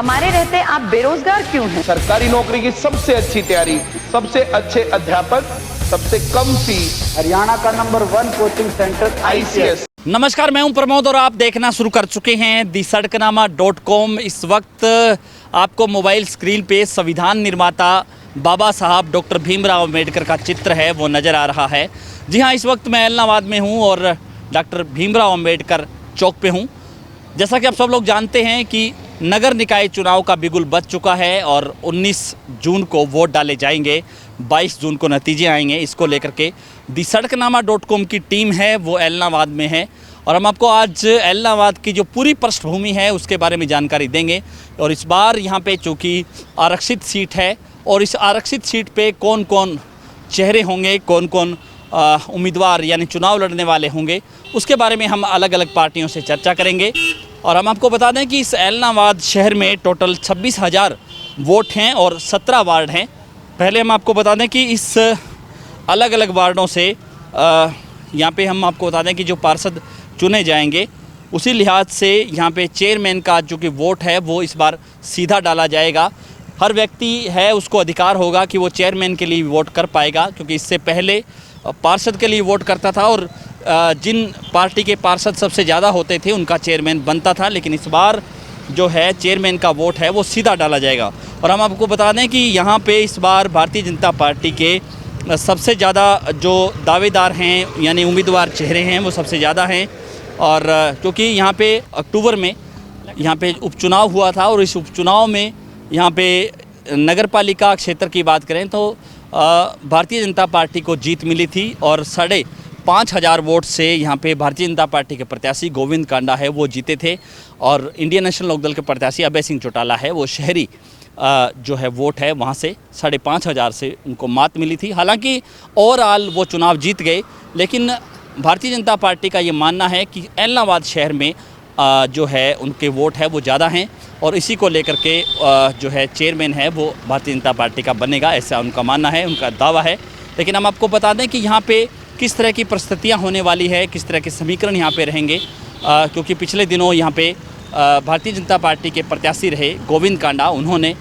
हमारे रहते आप बेरोजगार क्यों हैं? सरकारी नौकरी की सबसे अच्छी तैयारी, सबसे अच्छे अध्यापक, सबसे कम फीस, हरियाणा का नंबर 1 कोचिंग सेंटर ICS। नमस्कार, मैं हूं प्रमोद और आप देखना शुरू कर चुके हैं दी-सड़कनामा.com। इस वक्त आपको मोबाइल स्क्रीन पे संविधान निर्माता बाबा साहब डॉक्टर भीमराव अम्बेडकर का चित्र है वो नज़र आ रहा है। जी हां, इस वक्त मैं एलनाबाद में हूं और डॉक्टर भीमराव अम्बेडकर चौक पे हूं। जैसा कि आप सब लोग जानते हैं कि नगर निकाय चुनाव का बिगुल बज चुका है और 19 जून को वोट डाले जाएंगे, 22 जून को नतीजे आएंगे। इसको लेकर के दी-सड़कनामा.com की टीम है वो एलनाबाद में है और हम आपको आज एलनाबाद की जो पूरी पृष्ठभूमि है उसके बारे में जानकारी देंगे। और इस बार यहाँ पे चूँकि आरक्षित सीट है और इस आरक्षित सीट पे कौन कौन चेहरे होंगे, कौन कौन उम्मीदवार यानी चुनाव लड़ने वाले होंगे, उसके बारे में हम अलग अलग पार्टियों से चर्चा करेंगे। और हम आपको बता दें कि इस एलनाबाद शहर में टोटल 26,000 वोट हैं और 17 वार्ड हैं। पहले हम आपको बता दें कि इस अलग अलग वार्डों से यहाँ पे हम आपको बता दें कि जो पार्षद चुने जाएंगे उसी लिहाज से यहाँ पे चेयरमैन का जो कि वोट है वो इस बार सीधा डाला जाएगा। हर व्यक्ति है उसको अधिकार होगा कि वो चेयरमैन के लिए वोट कर पाएगा, क्योंकि इससे पहले पार्षद के लिए वोट करता था और जिन पार्टी के पार्षद सबसे ज़्यादा होते थे उनका चेयरमैन बनता था। लेकिन इस बार जो है चेयरमैन का वोट है वो सीधा डाला जाएगा। और हम आपको बता दें कि यहाँ पे इस बार भारतीय जनता पार्टी के सबसे ज़्यादा जो दावेदार हैं यानी उम्मीदवार चेहरे हैं वो सबसे ज़्यादा हैं। और क्योंकि यहाँ पे अक्टूबर में यहाँ पे उपचुनाव हुआ था और इस उपचुनाव में यहाँ पे नगर पालिका क्षेत्र की बात करें तो भारतीय जनता पार्टी को जीत मिली थी और 5,500 वोट से यहाँ पे भारतीय जनता पार्टी के प्रत्याशी गोविंद कांडा है वो जीते थे और इंडियन नेशनल लोकदल के प्रत्याशी अभय सिंह चौटाला है वो शहरी जो है वोट है वहाँ से 5,500 से उनको मात मिली थी। हालांकि ओवरऑल वो चुनाव जीत गए, लेकिन भारतीय जनता पार्टी का ये मानना है कि एलनाबाद शहर में जो है उनके वोट है वो ज़्यादा हैं और इसी को लेकर के जो है चेयरमैन है वो भारतीय जनता पार्टी का बनेगा, ऐसा उनका मानना है, उनका दावा है। लेकिन हम आपको बता दें कि यहाँ पे किस तरह की परिस्थितियाँ होने वाली है, किस तरह के समीकरण यहाँ पे रहेंगे, क्योंकि पिछले दिनों यहाँ पे भारतीय जनता पार्टी के प्रत्याशी रहे गोविंद कांडा, उन्होंने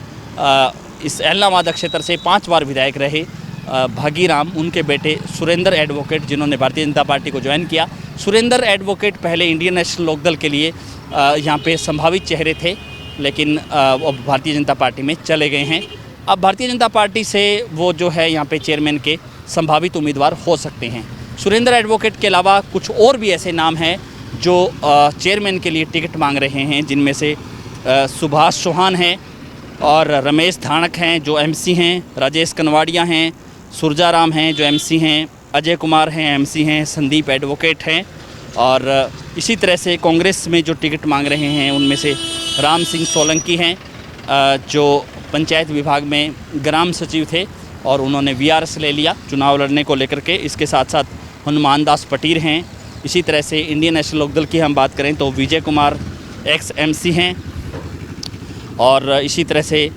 इस एलनाबाद क्षेत्र से 5 बार विधायक रहे भागीराम, उनके बेटे सुरेंद्र एडवोकेट जिन्होंने भारतीय जनता पार्टी को ज्वाइन किया। सुरेंद्र एडवोकेट पहले इंडियन नेशनल लोकदल के लिए यहाँ पे संभावित चेहरे थे, लेकिन अब भारतीय जनता पार्टी में चले गए हैं। अब भारतीय जनता पार्टी से वो जो है यहाँ पे चेयरमैन के संभावित उम्मीदवार हो सकते हैं। सुरेंद्र एडवोकेट के अलावा कुछ और भी ऐसे नाम हैं जो चेयरमैन के लिए टिकट मांग रहे हैं, जिनमें से सुभाष चौहान हैं और रमेश धाणक हैं जो MC हैं, राजेश कनवाड़िया हैं, सुरजाराम हैं जो MC हैं, अजय कुमार हैं MC हैं, संदीप एडवोकेट हैं। और इसी तरह से कांग्रेस में जो टिकट मांग रहे हैं उनमें से राम सिंह सोलंकी हैं जो पंचायत विभाग में ग्राम सचिव थे और उन्होंने VRS ले लिया चुनाव लड़ने को लेकर के। इसके साथ साथ हनुमान दास पटीर हैं। इसी तरह से इंडियन नेशनल लोकदल की हम बात करें तो विजय कुमार ex-MC हैं और इसी तरह से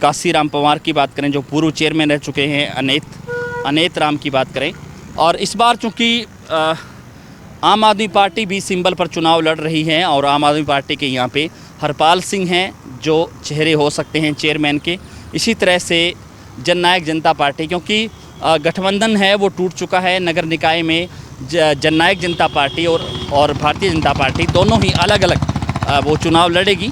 काशीराम पवार की बात करें जो पूर्व चेयरमैन रह चुके हैं, अनेत राम की बात करें। और इस बार चूँकि आम आदमी पार्टी भी सिंबल पर चुनाव लड़ रही है और आम आदमी पार्टी के यहाँ पे हरपाल सिंह हैं जो चेहरे हो सकते हैं चेयरमैन के। इसी तरह से जननायक जनता पार्टी, क्योंकि गठबंधन है वो टूट चुका है नगर निकाय में, जननायक जनता पार्टी और भारतीय जनता पार्टी दोनों ही अलग अलग वो चुनाव लड़ेगी।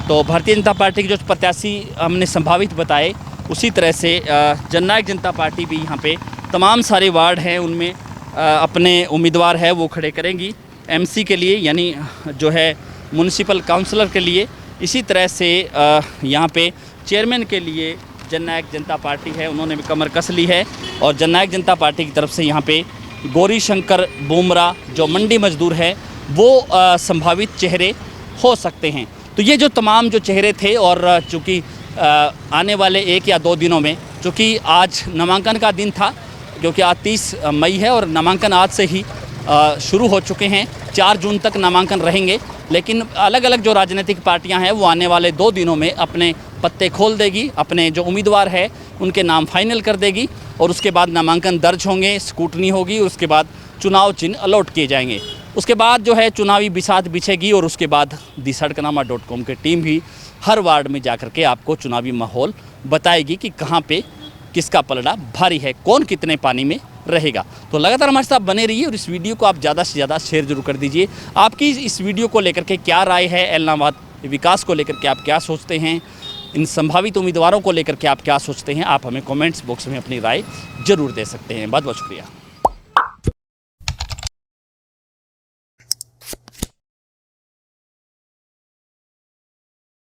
तो भारतीय जनता पार्टी के जो प्रत्याशी हमने संभावित बताए, उसी तरह से जननायक जनता पार्टी भी यहाँ पे तमाम सारे वार्ड हैं उनमें अपने उम्मीदवार है वो खड़े करेंगी MC के लिए, यानी जो है म्यूनिसिपल काउंसलर के लिए। इसी तरह से यहाँ पे चेयरमैन के लिए जननायक जनता पार्टी है, उन्होंने भी कमर कस ली है और जननायक जनता पार्टी की तरफ से यहाँ पे गौरी शंकर बुमरा जो मंडी मजदूर है वो संभावित चेहरे हो सकते हैं। तो ये जो तमाम जो चेहरे थे और चूँकि आने वाले 1 या 2 दिनों में, चूँकि आज नामांकन का दिन था, क्योंकि आज 30 मई है और नामांकन आज से ही शुरू हो चुके हैं, 4 जून तक नामांकन रहेंगे। लेकिन अलग अलग जो राजनीतिक पार्टियां हैं वो आने वाले 2 दिनों में अपने पत्ते खोल देगी, अपने जो उम्मीदवार है उनके नाम फाइनल कर देगी और उसके बाद नामांकन दर्ज होंगे, स्कूटनी होगी, उसके बाद चुनाव चिन्ह अलॉट किए जाएंगे। उसके बाद जो है चुनावी बिसात बिछेगी और उसके बाद thesadkanaama.com की टीम भी हर वार्ड में जाकर के आपको चुनावी माहौल बताएगी कि कहाँ पे किसका पलड़ा भारी है, कौन कितने पानी में रहेगा। तो लगातार हमारे साथ बने रहिए और इस वीडियो को आप ज़्यादा से ज़्यादा शेयर जरूर कर दीजिए। आपकी इस वीडियो को लेकर के क्या राय है, ऐलनाबाद विकास को लेकर के आप क्या सोचते हैं, इन संभावित उम्मीदवारों को लेकर के आप क्या सोचते हैं, आप हमें कमेंट्स बॉक्स में अपनी राय जरूर दे सकते हैं। बहुत बहुत शुक्रिया।